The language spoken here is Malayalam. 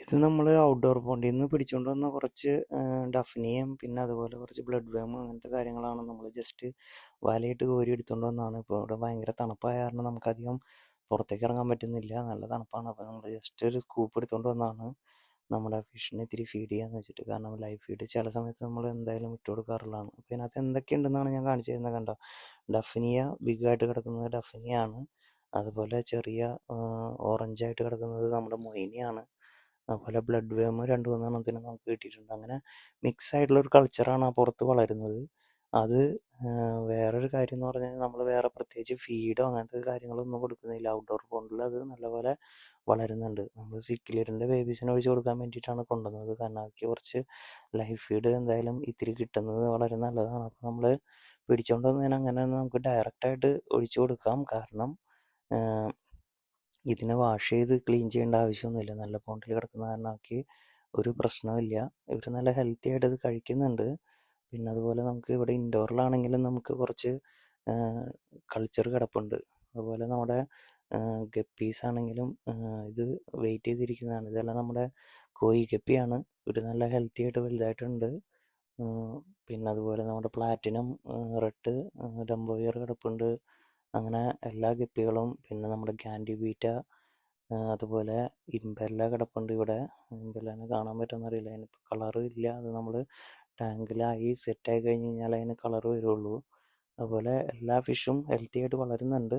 ഇത് നമ്മൾ ഔട്ട്ഡോർ പോണ്ടിൽ നിന്ന് പിടിച്ചുകൊണ്ട് വന്ന കുറച്ച് ഡഫ്നിയും പിന്നെ അതുപോലെ കുറച്ച് ബ്ലഡ് വേമും അങ്ങനത്തെ കാര്യങ്ങളാണ് നമ്മൾ ജസ്റ്റ് വലയിട്ട് കോരി എടുത്തുകൊണ്ട് വന്നതാണ്. ഇപ്പോൾ ഇവിടെ ഭയങ്കര തണുപ്പായ കാരണം നമുക്കധികം പുറത്തേക്ക് ഇറങ്ങാൻ പറ്റുന്നില്ല, നല്ല തണുപ്പാണ്. അപ്പോൾ നമ്മൾ ജസ്റ്റ് ഒരു സ്കൂപ്പ് എടുത്തുകൊണ്ട് വന്നതാണ് നമ്മുടെ ഫിഷിന് ഇത്തിരി ഫീഡ് ചെയ്യാന്ന് വെച്ചിട്ട്. കാരണം ലൈവ് ഫീഡ് ചില സമയത്ത് നമ്മൾ എന്തായാലും ഇട്ട് കൊടുക്കാറുള്ളതാണ്. അപ്പോൾ ഇതിനകത്ത് എന്തൊക്കെയുണ്ടെന്നാണ് ഞാൻ കാണിച്ചു തരുന്നത്. കണ്ടോ, ഡഫ്നിയ ബിഗായിട്ട് കിടക്കുന്നത് ഡഫ്നിയാണ്. അതുപോലെ ചെറിയ ഓറഞ്ചായിട്ട് കിടക്കുന്നത് നമ്മുടെ മൊയ്നിയാണ്. അതുപോലെ ബ്ലഡ് വേം 2-3 നമുക്ക് കിട്ടിയിട്ടുണ്ട്. അങ്ങനെ മിക്സ് ആയിട്ടുള്ളൊരു കൾച്ചറാണ് ആ പുറത്ത് വളരുന്നത്. അത് വേറൊരു കാര്യം എന്ന് പറഞ്ഞാൽ നമ്മൾ വേറെ പ്രത്യേകിച്ച് ഫീഡോ അങ്ങനത്തെ കാര്യങ്ങളൊന്നും കൊടുക്കുന്നില്ല. ഔട്ട്ഡോർ പോണ്ടിൽ അത് നല്ലപോലെ വളരുന്നുണ്ട്. നമ്മൾ സിക്കിലിയറിൻ്റെ ബേബീസിനെ ഒഴിച്ച് കൊടുക്കാൻ വേണ്ടിയിട്ടാണ് കൊണ്ടുവന്നത്. കാരണം അവർക്ക് കുറച്ച് ലൈഫ് ഫീഡ് എന്തായാലും ഇത്തിരി കിട്ടുന്നത് വളരെ നല്ലതാണ്. അപ്പോൾ നമ്മൾ പിടിച്ചുകൊണ്ട് വന്നതിന് അങ്ങനെ നമുക്ക് ഡയറക്റ്റായിട്ട് ഒഴിച്ചു കൊടുക്കാം. കാരണം ഇതിനെ വാഷ് ചെയ്ത് ക്ലീൻ ചെയ്യേണ്ട ആവശ്യമൊന്നുമില്ല. നല്ല പോണ്ടിൽ കിടക്കുന്ന കാരണം അവർക്ക് ഒരു പ്രശ്നമില്ല. ഇവർ നല്ല ഹെൽത്തി ആയിട്ട് ഇത് കഴിക്കുന്നുണ്ട്. പിന്നെ അതുപോലെ നമുക്ക് ഇവിടെ ഇൻഡോറിലാണെങ്കിലും നമുക്ക് കുറച്ച് കൾച്ചർ കിടപ്പുണ്ട്. അതുപോലെ നമ്മുടെ ഗപ്പീസ് ആണെങ്കിലും ഇത് വെയിറ്റ് ചെയ്തിരിക്കുന്നതാണ്. ഇതെല്ലാം നമ്മുടെ കോയി ഗപ്പിയാണ്. ഇവർ നല്ല ഹെൽത്തി ആയിട്ട് വലുതായിട്ടുണ്ട്. പിന്നെ അതുപോലെ നമ്മുടെ പ്ലാറ്റിനം, റെഡ്, ഡംബോയർ കിടപ്പുണ്ട്. അങ്ങനെ എല്ലാ ഗപ്പികളും, പിന്നെ നമ്മുടെ ക്യാൻഡി ബീറ്റ, അതുപോലെ ഇമ്പെല്ല കിടപ്പുണ്ട് ഇവിടെ. ഇമ്പെല്ലേനെ കാണാൻ പറ്റുമെന്നറിയില്ല, അതിനിപ്പോൾ കളറും ഇല്ല. അത് നമ്മൾ ടാങ്കിലായി സെറ്റായി കഴിഞ്ഞ് കഴിഞ്ഞാൽ അതിന് കളർ വരുള്ളൂ. അതുപോലെ എല്ലാ ഫിഷും ഹെൽത്തി ആയിട്ട് വളരുന്നുണ്ട്.